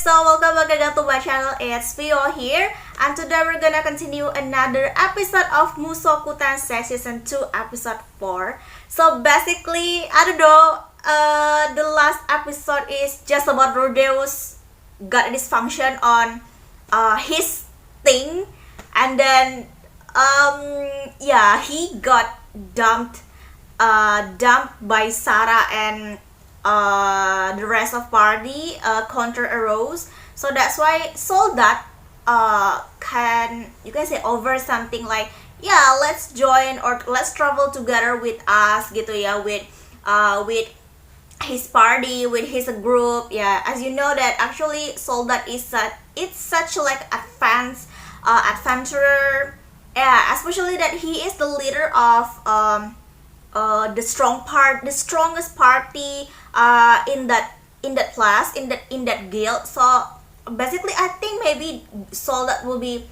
so welcome back again to my channel. It's Vio here, and today we're gonna continue another episode of Mushoku Tensei Season 2 Episode 4. So basically, I don't know, the last episode is just about Rodeus got a dysfunction on his thing, and then yeah, he got dumped by Sarah and the rest of party counter arose. So that's why Soldat you can say over something like, yeah, let's join or let's travel together with us gitu ya, with his party, with his group. Yeah, as you know that actually Soldat is it's such like advanced adventurer. Yeah, especially that he is the leader of the strongest party in that class, in that guild. So basically I think maybe Soldat will be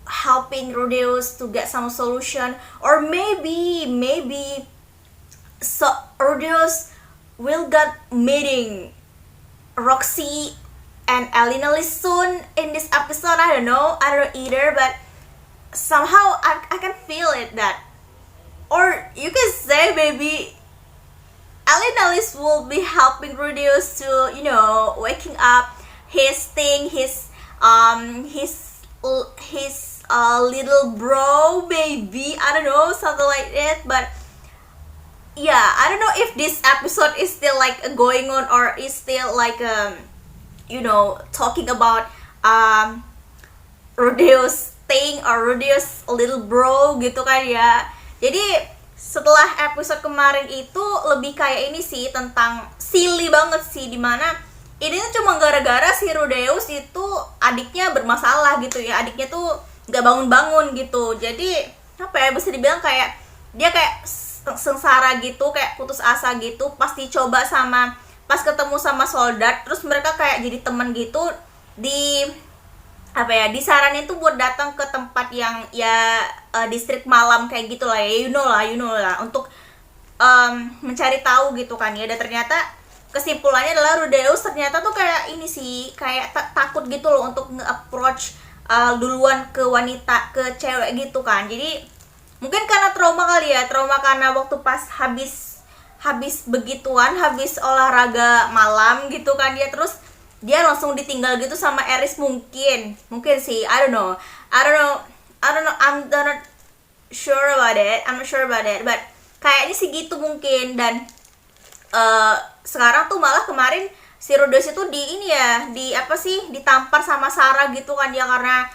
helping Rodeus to get some solution, or maybe so Rodeus will get meeting Roxy and Elena Lee soon in this episode. I don't know either, but somehow I can feel it that, or you can say maybe Elena Lee will be helping Rodeus to, you know, waking up his thing, his little bro, maybe, I don't know, something like that. But yeah, I don't know if this episode is still like going on, or is still like you know, talking about Rodeus thing or Rodeus little bro gitu kan ya. Jadi setelah episode kemarin itu lebih kayak ini sih, tentang silly banget sih, dimana ini tuh cuma gara-gara si Rodeus itu adiknya bermasalah gitu ya, adiknya tuh nggak bangun-bangun gitu. Jadi apa ya, bisa dibilang kayak dia kayak sengsara gitu, kayak putus asa gitu, pas ketemu sama Soldat, terus mereka kayak jadi teman gitu, disaranin tuh buat datang ke tempat yang ya distrik malam kayak gitu lah ya, you know lah, untuk mencari tahu gitu kan ya. Dan ternyata kesimpulannya adalah Rodeus ternyata tuh kayak ini sih, kayak takut gitu loh untuk nge-approach duluan ke wanita, ke cewek gitu kan. Jadi mungkin karena trauma kali ya, karena waktu pas habis begituan, habis olahraga malam gitu kan dia, terus dia langsung ditinggal gitu sama Eris, mungkin sih, I don't know, I'm not sure about it, but kayaknya sih gitu mungkin. Dan sekarang tuh malah kemarin si Rodeus itu ditampar sama Sarah gitu kan ya, karena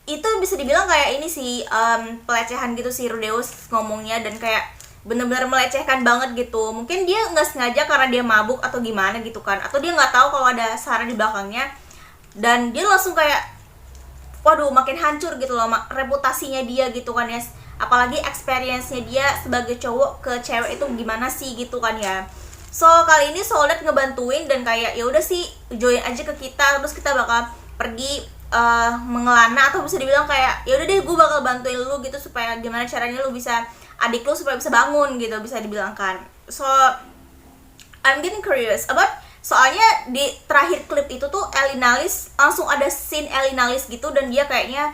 itu bisa dibilang kayak ini sih, pelecehan gitu si Rodeus ngomongnya, dan kayak bener-bener melecehkan banget gitu. Mungkin dia nggak sengaja karena dia mabuk atau gimana gitu kan, atau dia nggak tahu kalau ada Sarah di belakangnya, dan dia langsung kayak waduh, makin hancur gitu loh reputasinya dia gitu kan ya, apalagi experience-nya dia sebagai cowok ke cewek itu gimana sih gitu kan ya. So kali ini Soldat ngebantuin dan kayak ya udah sih, join aja ke kita, terus kita bakal pergi mengelana, atau bisa dibilang kayak ya udah deh, gue bakal bantuin lu gitu, supaya gimana caranya lu bisa, adik lu supaya bisa bangun gitu, bisa dibilang kan. So I'm getting curious about, soalnya di terakhir klip itu tuh Elena Lee langsung ada scene Elena Lee gitu, dan dia kayaknya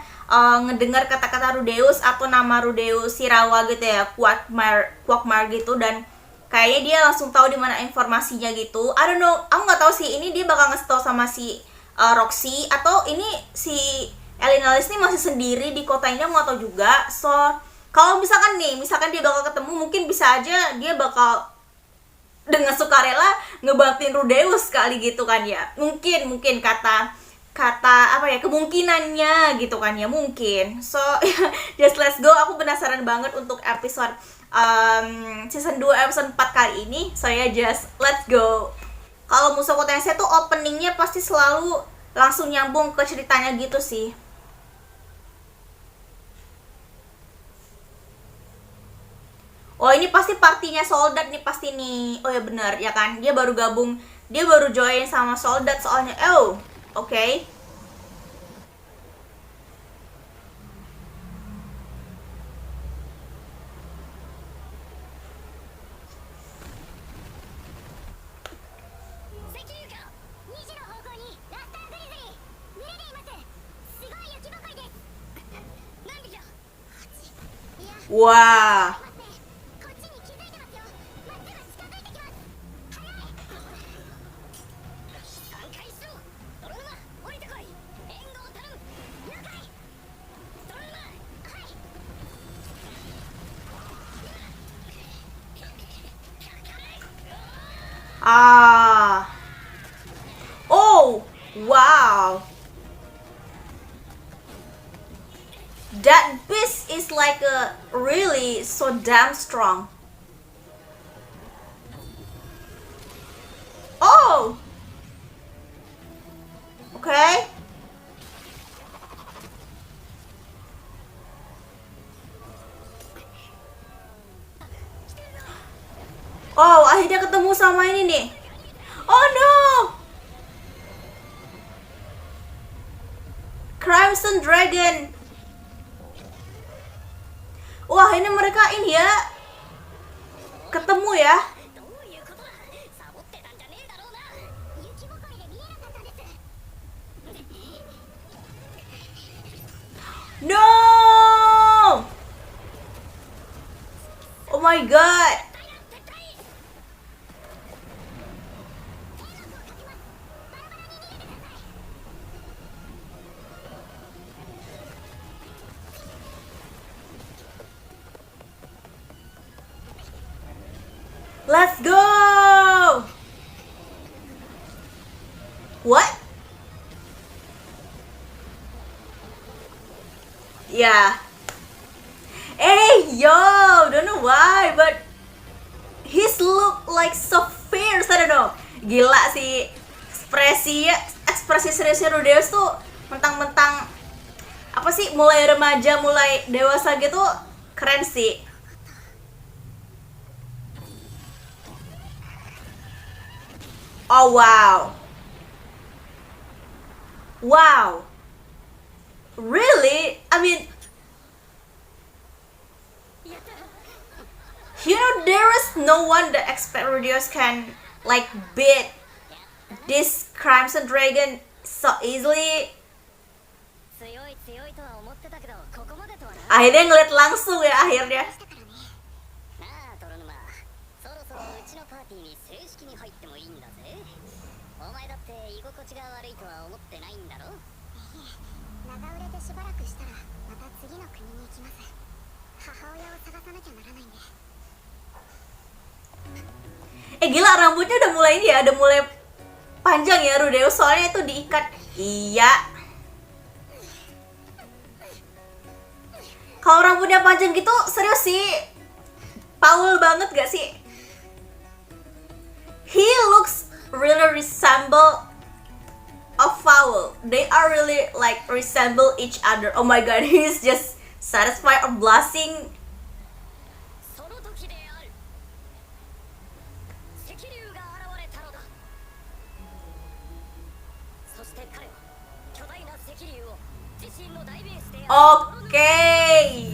ngedengar kata-kata Rodeus atau nama Rodeus Shirawa gitu ya, Quagmire gitu, dan kayaknya dia langsung tahu di mana informasinya gitu. I don't know, aku nggak tahu sih ini dia bakal ngasih tahu sama si Roxy, atau ini si Elena Lee ini masih sendiri di kotanya, mau tahu juga. So kalau misalkan dia bakal ketemu, mungkin bisa aja dia bakal dengan sukarela ngebantuin Rodeus kali gitu kan ya. Mungkin kata apa ya, kemungkinannya gitu kan ya, mungkin. So just let's go. Aku penasaran banget untuk episode season 2 episode 4 kali ini. So ya, just let's go. Kalau Mushoku Tensei tuh openingnya pasti selalu langsung nyambung ke ceritanya gitu sih. Oh, ini pasti partinya Soldat nih, pasti nih. Oh ya benar ya kan, dia baru join sama Soldat soalnya. Oh, oke. Okay. Wah. Ah. Oh, wow. That beast is like a really so damn strong. Oh. Okay. Oh, akhirnya ketemu sama ini nih. Oh no. Crimson Dragon. Wah, ini mereka ini ya. Ketemu ya. No. Oh my god. Let's go. What? Yeah. Hey, yo, don't know why, but his look like so fierce. I don't know. Gila sih ekspresi seriusnya Rudeus tuh mentang-mentang apa sih, mulai remaja, mulai dewasa gitu, keren sih. Oh wow. Wow. Really? I mean, there is no one that expect Rudeus can like beat this Crimson Dragon so easily. Akhirnya ngeliat langsung ya akhirnya. Gila, rambutnya udah mulai ini ya, udah mulai panjang ya Rudeus, soalnya itu diikat. Iya. Kalau rambutnya panjang gitu, serius sih, Paul banget gak sih? He looks really resemble a fowl. They are really like resemble each other. Oh my god, he's just satisfied of blushing. Okay.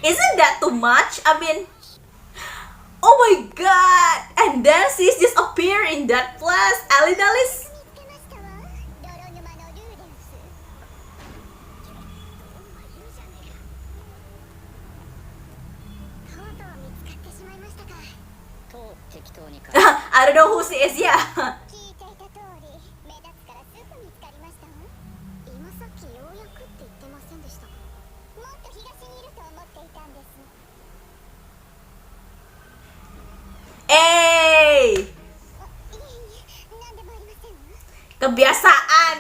Isn't that too much? I mean, oh my god! And then she's just appear in that place. Alidalis. I don't know who she is, yeah. Hey! Kebiasaan.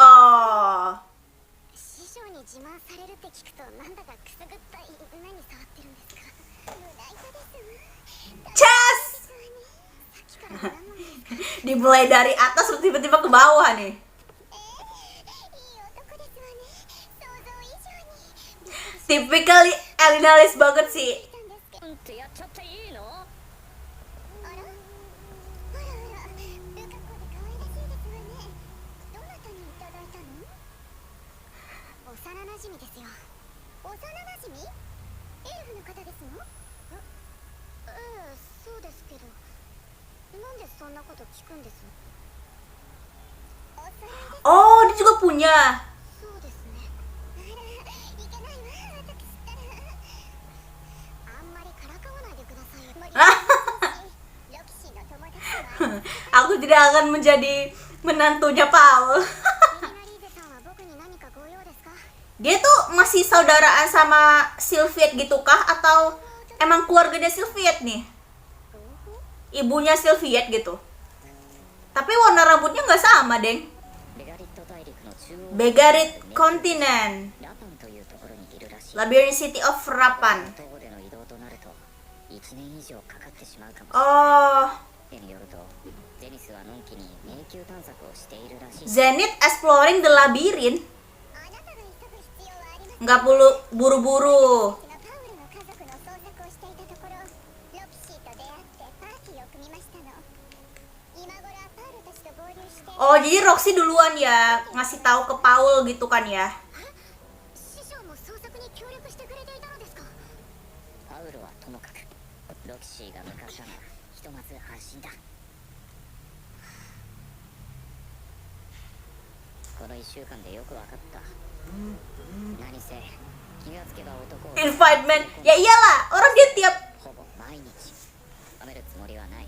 Oh. Chess. Dimulai dari atas tiba-tiba ke bawah nih. Typical Elinalis banget sih. ってやっちゃっていいの？あらあらあら、ルカ子で可愛らしいですわね。どなたにいただいたの？幼馴染ですよ。幼馴染？エルフの方ですの？ええ、そうですけど、なんでそんなこと聞くんです？おそろいです。 Oh, dia juga punya. そうですね。あら、いけないわ、私ったら。あんまりからかわないでくださいよ。無理ロキシーの友達はAku tidak akan menjadi menantunya Paul. ミリナリーゼさんは僕に何かご用ですか？ Dia tuh masih saudaraan sama Sylphiet gitu kah? Atau emang keluarganya Sylphiet nih? Ibunya Sylphiet gitu. Tapi warna rambutnya nggak sama, Deng. ベガリット大陸の中央 Begarit Continent. ラパンというところにいるらしい。 Labyrinth City of Rapan. 徒歩での移動となると1年以上かかってしまうかもし Oh, れない。によるとゼニスはのんきに迷宮探索をしているらしい。 Zenith exploring the labyrinth. あなたが急ぐ必要はありません。 Nggak perlu buru-buru. パウルの家族の捜索をしていたところ、ロキシーと出会ってパーティーを組みましたの。今頃はパウルたちと合流して。 Oh, jadi Roxy duluan ya ngasih tahu ke Paul gitu kan ya. 師匠も捜索に協力してくれていたのですか？パウロはともかくロキシーが向かったならひとまず安心だ。この1週間でよくわかった。何せ気がつけば男を Invite man. Ya iyalah, orang dia tiap ほぼ毎日舐めるつもりはない。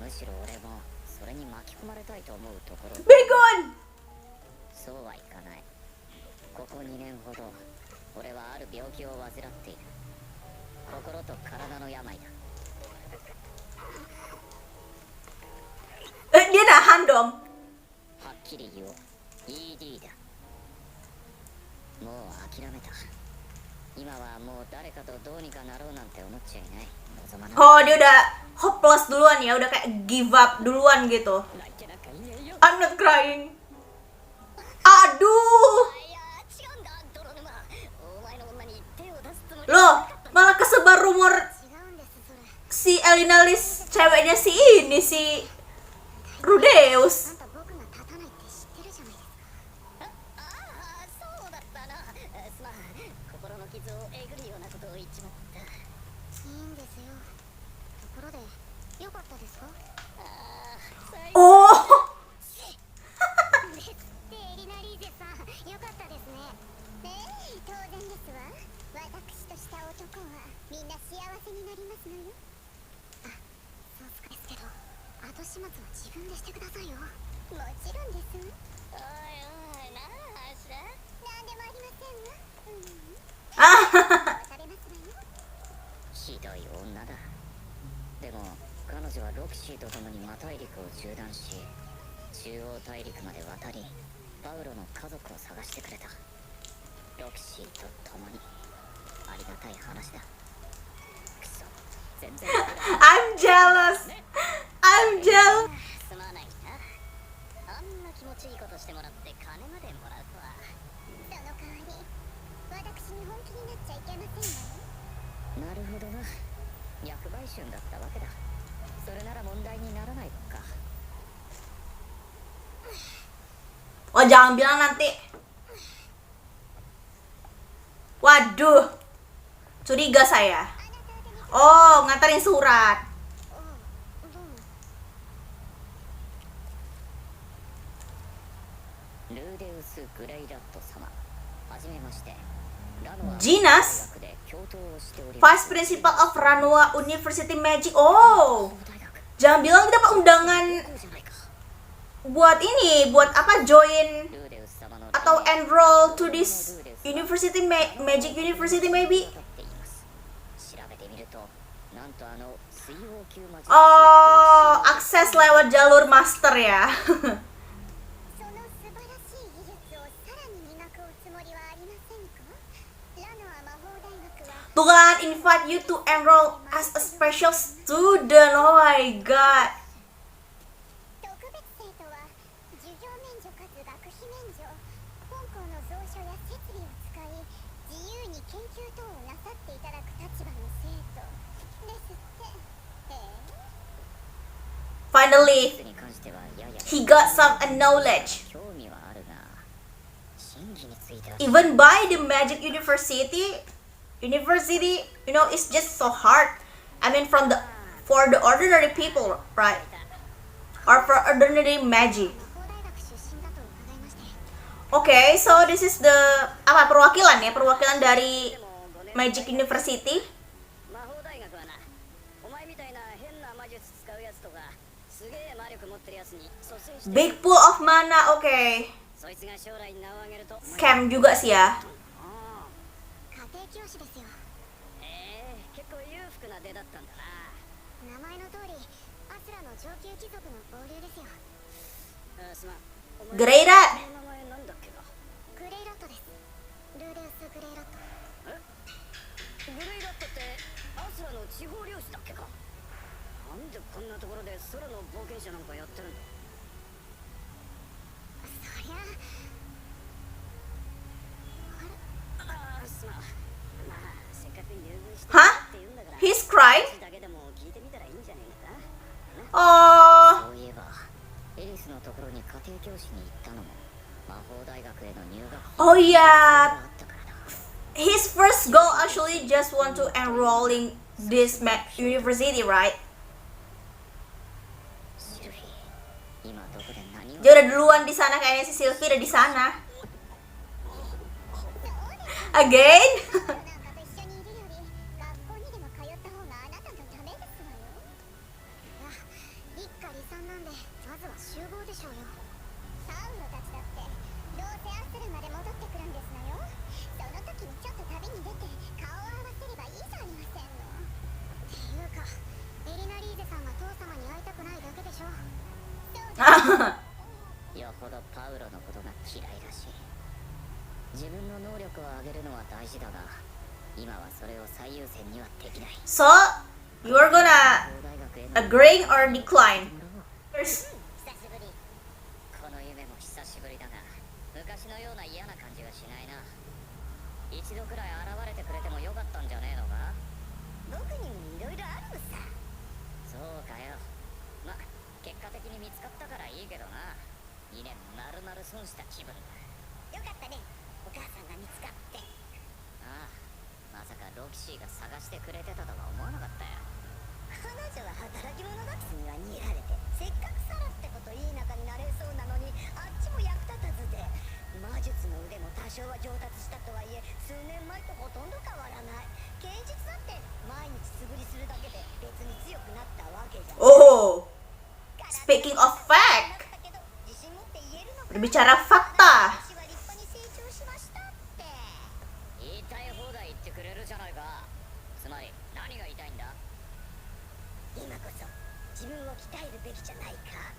むしろ俺もそれに巻き込まれたいと思うところ。 Begon. そうはいかない。ここ2年ほど俺はある病気を患っている。心と体の病だ。 Dia nahan dong. はっきり言おう。 ED だ。もう諦めた。今はもう誰かとどうにかなろうなんて思っちゃいない。望まない。 Oh, dia udah hopeless duluan ya, udah kayak give up duluan gitu. 泣いてなんかいねえよ。 I'm not crying. Aduh. いや違うんだ泥沼。お前の女に手を出すつもり。 Loh, malah kesebar rumor 違うんですそれ。 si Elinalis ceweknya si ini si Rudeus. あんた僕が立たないって知ってるじゃないですか。ああそうだったな。すまん。心の傷をえぐるようなことを言っちまった。いいんですよ。ところで、よかったですか？ああ最 Oh. ですってエリナリーゼさん、よかったですね。当然ですわ。私とした男はみんな幸せになりますのよ。あ、そうすかですけど、後始末は自分でしてくださいよ。もちろんですわ。おいおいなあしら。なんでもありませんわ。Ah. 食べますわよ。ひどい女だ。でも彼女はロキシーと共にマ大陸を縦断し中央大陸まで渡りパウロの家族を探してくれた。ロキシーと共にありがたい話だ。くそ全然 I'm jealous. I'm jealous. すまないな。あんな気持ちいいことしてもらって金までもらうとは。その代わり、私に本気になっちゃいけませんわよ。なるほどな。厄売春だったわけだ。それなら問題にならないか。 Oh, jangan bilang nanti. Waduh. Curiga saya. Oh, nganterin surat. あ、どうも。ルーデウス・グレイラット様、はじめまして。ラノア Ginas? 大学で教頭をしておりま Vice す。 Principal of Ranua University Magic. Oh, 大学 jangan bilang kita dapat undangan こうじゃないか。 buat ini, buat apa join ルーデウス様の atau enroll to this university Magic University maybe. わかっています。調べてみると、なんと水曜級魔術師 Oh, akses lewat jalur master ya. その素晴らしい技術をさらに磨くおつもりはありませんか？ラノア魔法大学は Tuh kan, invite you to enroll as a special student. Oh my god. 特別生とは授業免除かつ学費免除、本校の蔵書や設備を使い自由に研 finally に関してはやや he got some knowledge 興味はあるが真偽については even by the Magic University, you know, it's just so hard. I mean, for the ordinary people, right? Or for ordinary magic. 法大学出身だと伺いまして Okay, so this is the perwakilan dari Magic University. 魔法大学はなお前みたいな変な魔術使うやつとかすげえ魔力持ってるやつに率先して Big pool of mana, okay. そいつが将来名を上げると Scam juga sih ya. ああ家庭教師ですよ結構裕福な出だったんだな名前の通りアスラの上級貴族の合流ですよすまんお前 Grey Rat. 名前なんだっけかグレイラットですルーデウス・グレイラットグレイラットってアスラの地方漁師だっけかなんでこんなところで空の冒険者なんかやってるんだそりゃああすまんまあせっかく優遇してはって言うんだから He's crying. だけでも聞いてみたらいいんじゃねえか Oh, そういえばエリスのところに家庭教師に行ったのも魔法大学への入学 oh が yeah. あったからだ His first goal actually just want to enroll in this university, right? シルフィ今どこで何を Dia udah duluan di sana kayaknya si Sylvie udah di sana. Again? なんかと一緒にいるより学校にでも通った方があなたのためですわよいや一家離散なんでまずは集合でしょうよサウロたちだってどうせアスルまで戻ってくるんですのよその時にちょっと旅に出て顔を合わせればいいじゃありませんのっていうかエリナリーゼさんは父様に会いたくないだけでしょそうだよほどパウロのことが嫌いらしい自分の能力を上げるのは大事だが今はそれを最優先にはできない So, you are gonna 魔法大学への agree or decline? もらおう First, 久しぶりこの夢も久しぶりだが昔のような嫌な感じがしないな一度くらい現れてくれてもよかったんじゃねえのか僕にもいろいろあるのさそうかよま結果的に見つかったからいいけどな2年まるまる損した気分だよかったねお母さんが見つかってああまさかロキシーが探してくれてたとは思わなかったよ彼女は働き者だには似られてせっかくサラってこといい仲になれそうなのにあっちも役立たずで魔術の腕も多少は上達したとはいえ数年前とほとんど変わらない剣術だって毎日素振りするだけで別に強くなったわけじゃん oh, speaking of fact, だけど自信持って言えるのか berbicara fakta. 私は立派に成長しましたって言いたい放題言ってくれるじゃないかつまり何が言いたいんだ今こそ自分を鍛えるべきじゃないか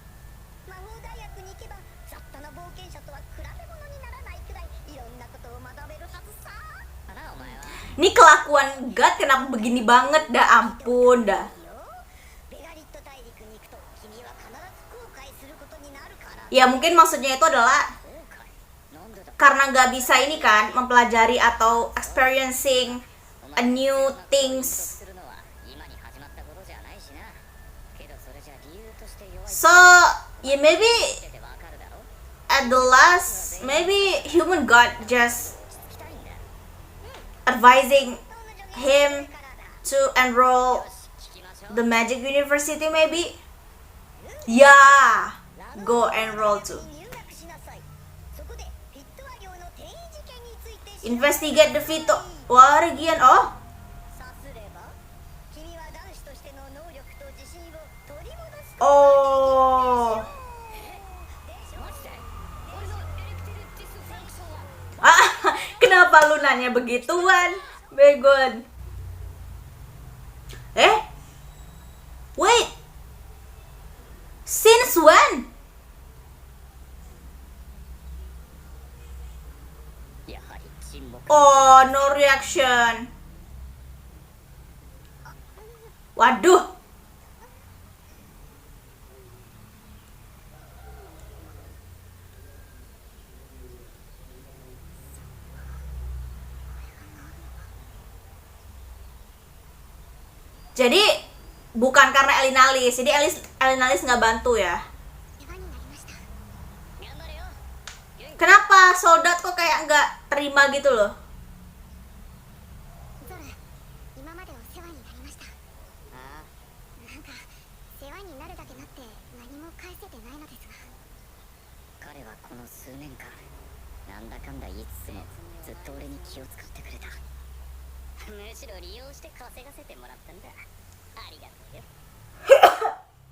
魔法大学に行けば雑多な冒険者とは比べ物にならないくらいいろんなことを学べるはずさあらお前は Ini kelakuan God kenapa begini banget dah, ampun dah. よベガリット大陸に行くと君は必ず後悔することになるから Ya mungkin maksudnya itu adalah 後悔なんでだ karena nggak bisa ini kan mempelajari atau experiencing a new things. するのは今に始まったことじゃないしなけどそれじゃ理由として弱い So, yeah maybe っててわかるだろ at the last, maybe human God just 聞きたいんだ advising どんな him 状況からだ to enroll 聞きましょう the Magic University maybe. Yeah, go enroll too. 入学しなさいそこでフィットア寮の転移事件について Investigate the Vito. Warigian, oh. さすれば君は男子としての能力と自信を取り戻す Oh. マジで俺のエレクティルディスファンクションは Ah, kenapa lu nanya begituan? Begon. Wait. Since when? やはり沈黙 Oh, no reaction. Waduh. Jadi bukan karena Elinalis. Jadi Elinalis nggak bantu ya. 世話になりました。頑張れよ。元気 Kenapa soldat kok kayak nggak terima gitu loh? ゾル、今までお世話になりました。ああ、なんか世話になるだけなって何も返せてないのですが。彼はこの数年間なんだかんだ言いつつもずっと俺に気を使ってくれた。むしろ利用して稼がせてもらったんだ。ありがとうよ。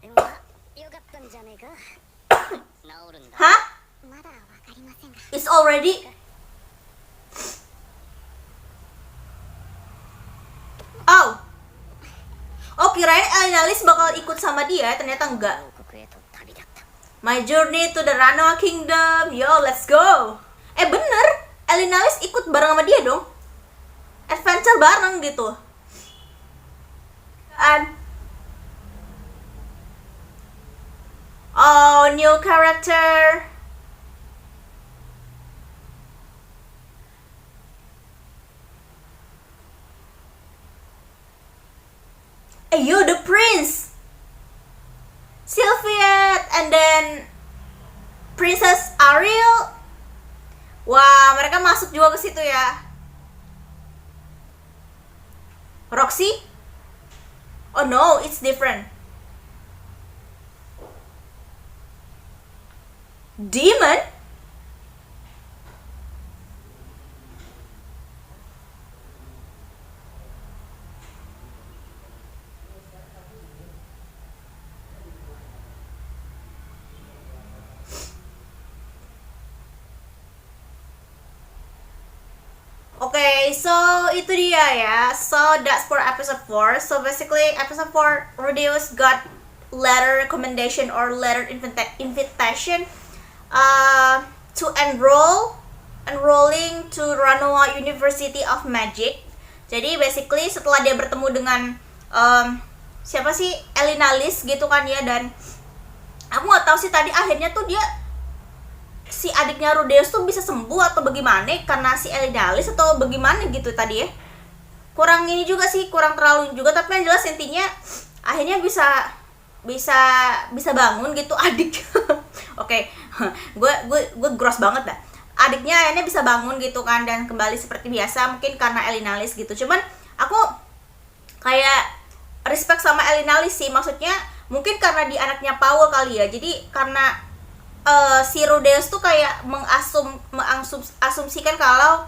でもまあよかったんじゃねえか。治るんだ。 Hah? まだわかりませんが。 It's already. Oh. Oh, kirain Elinalis bakal ikut sama dia, ternyata enggak. 王国へと旅立った。 My journey to the Ranoa Kingdom. Yo, let's go. Bener. Elinalis ikut bareng sama dia dong. Adventure bareng gitu. Oh, new character. Yo, the prince. Sylviette and then Princess Ariel. Wah, mereka masuk juga ke situ ya. Roxy? Oh no, it's different. Demon? Okay, so itu dia ya. So that's for episode 4. So basically episode 4 Rudeus got letter recommendation or letter invitation to enrolling to Ranoa University of Magic. Jadi basically setelah dia bertemu dengan siapa sih, Elinalis gitu kan ya, dan aku nggak tahu sih tadi akhirnya tuh dia si adiknya Rudeus tuh bisa sembuh atau bagaimana karena si Elinalis atau bagaimana gitu tadi ya. Kurang ini juga sih, kurang terlalu juga, tapi yang jelas intinya akhirnya bisa bangun gitu adik. Oke, gue gross banget dah. Adiknya akhirnya bisa bangun gitu kan dan kembali seperti biasa, mungkin karena Elinalis gitu. Cuman aku kayak respect sama Elinalis sih, maksudnya mungkin karena dia anaknya Paul kali ya. Jadi karena si Rudeus tuh kayak mengasumsikan kalau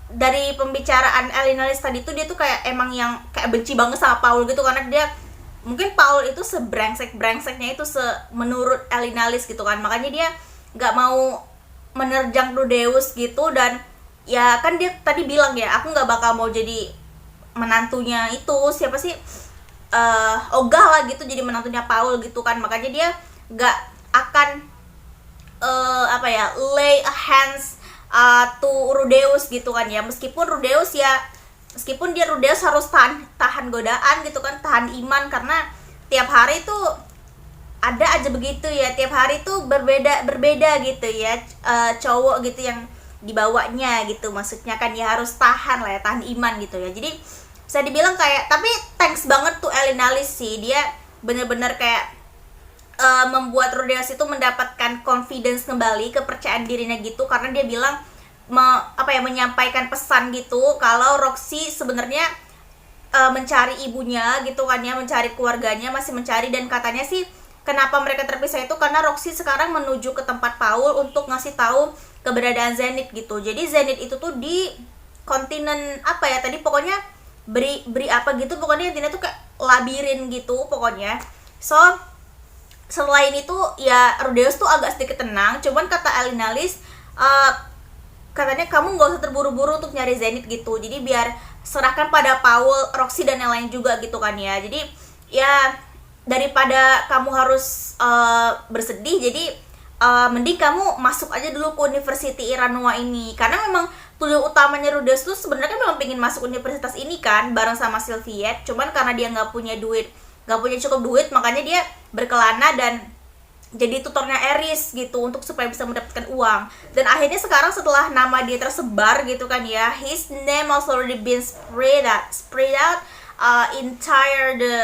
dari pembicaraan Elinalis tadi tuh dia tuh kayak emang yang kayak benci banget sama Paul gitu, karena dia mungkin Paul itu sebrengsek-brengseknya itu menurut Elinalis gitu kan, makanya dia nggak mau menerjang Rudeus gitu. Dan ya kan dia tadi bilang ya, aku nggak bakal mau jadi menantunya itu siapa sih, ogah lah gitu jadi menantunya Paul gitu kan, makanya dia nggak akan lay a hands to Rudeus gitu kan ya. Meskipun Rudeus harus tahan godaan gitu kan, tahan iman, karena tiap hari tuh ada aja begitu ya, tiap hari tuh berbeda gitu ya, cowok gitu yang dibawanya gitu, maksudnya kan ya harus tahan lah ya, tahan iman gitu ya. Jadi bisa dibilang kayak, tapi thanks banget tuh Elinalis sih, dia bener-bener kayak membuat Rudeus itu mendapatkan confidence kembali, kepercayaan dirinya gitu, karena dia bilang menyampaikan pesan gitu kalau Roxy sebenarnya mencari ibunya gitu kan ya, mencari keluarganya, masih mencari, dan katanya sih kenapa mereka terpisah itu karena Roxy sekarang menuju ke tempat Paul untuk ngasih tahu keberadaan Zenith gitu. Jadi Zenith itu tuh di kontinen tadi pokoknya beri apa gitu, pokoknya intinya tuh kayak labirin gitu pokoknya. So selain itu ya Rudeus tuh agak sedikit tenang, cuman kata Elinalis katanya kamu nggak usah terburu-buru untuk nyari Zenith gitu, jadi biar serahkan pada Paul, Roxy dan yang lain juga gitu kan ya. Jadi ya daripada kamu harus bersedih, jadi mending kamu masuk aja dulu ke University Ranoa ini, karena memang tujuan utamanya Rudeus tuh sebenarnya memang pengen masuk universitas ini kan bareng sama Sylviette, cuman karena dia nggak punya cukup duit, makanya dia berkelana dan jadi tutornya Eris gitu untuk supaya bisa mendapatkan uang. Dan akhirnya sekarang setelah nama dia tersebar gitu kan ya, his name also already been spread out entire the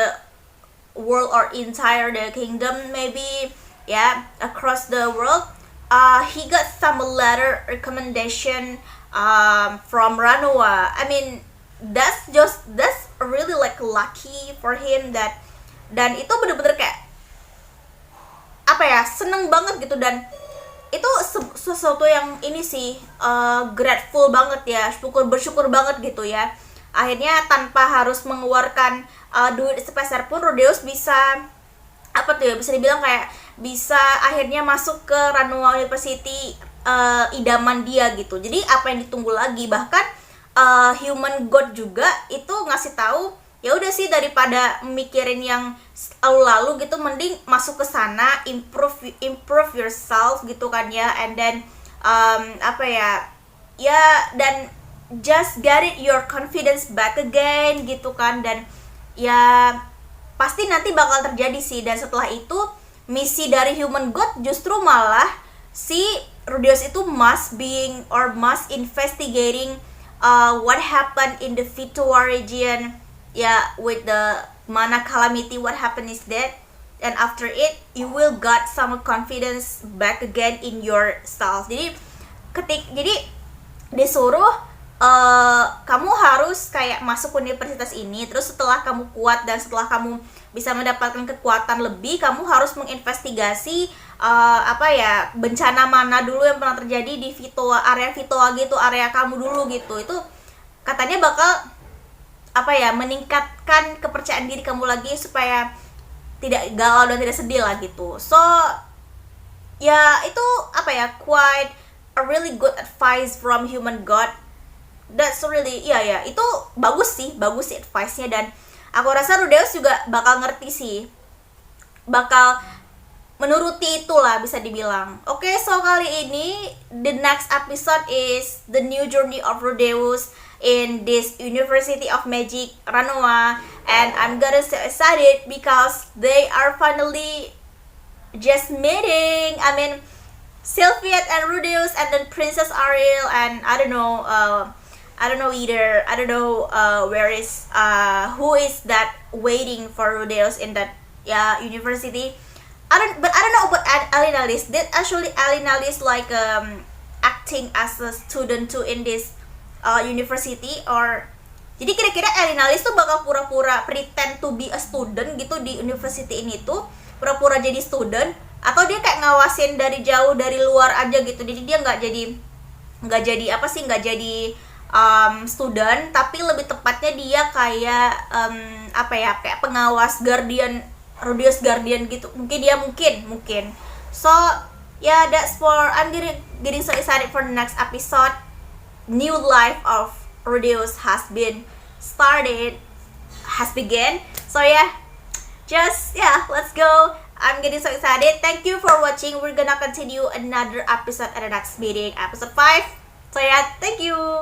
world or entire the kingdom, maybe, yeah, across the world. He got some letter recommendation from Ranoa. I mean, that's really like lucky for him that, dan itu bener-bener kayak apa ya, seneng banget gitu, dan itu sesuatu yang ini sih, grateful banget ya, bersyukur banget gitu ya. Akhirnya tanpa harus mengeluarkan duit sepeser pun, Rudeus bisa apa tuh ya, bisa dibilang kayak bisa akhirnya masuk ke Ranoa University, idaman dia gitu. Jadi apa yang ditunggu lagi? Bahkan Human God juga itu ngasih tahu, ya udah sih, daripada mikirin yang lalu gitu, mending masuk ke sana, improve yourself gitu kan ya, and then apa ya, dan just get it your confidence back again gitu kan. Dan ya pasti nanti bakal terjadi sih. Dan setelah itu misi dari Human God justru malah si Rudeus itu must investigating what happened in the Vitoa region, with the mana calamity. What happened is that, and after it you will got some confidence back again in yourself. Jadi disuruh kamu harus kayak masuk universitas ini, terus setelah kamu kuat dan setelah kamu bisa mendapatkan kekuatan lebih, kamu harus menginvestigasi bencana mana dulu yang pernah terjadi di area Vitoa gitu, area kamu dulu gitu. Itu katanya bakal meningkatkan kepercayaan diri kamu lagi supaya tidak galau dan tidak sedih lah gitu. So ya itu quite a really good advice from Human God. That's really itu bagus sih advice-nya, dan aku rasa Rudeus juga bakal ngerti sih, bakal menuruti itulah bisa dibilang. Oke, so kali ini the next episode is the new journey of Rudeus in this University of Magic Ranoa, and I'm gonna so excited because they are finally just meeting. I mean, Sylphiet and Rudeus, and then Princess Ariel, and I don't know either. I don't know who is that waiting for Rudeus in that university. I don't know about Alinalis. Did actually Alinalis like acting as a student too in this university, or jadi kira-kira Alinalis tuh bakal pura-pura pretend to be a student gitu di university ini tuh, pura-pura jadi student, atau dia kayak ngawasin dari jauh dari luar aja gitu. Jadi dia nggak jadi student, tapi lebih tepatnya dia kayak kayak pengawas, guardian, Rudeus guardian gitu. Mungkin. So that's for, I'm getting so excited for the next episode. New life of Rudeus has begun. So let's go. I'm getting so excited. Thank you for watching. We're gonna continue another episode at the next meeting, episode 5. So thank you.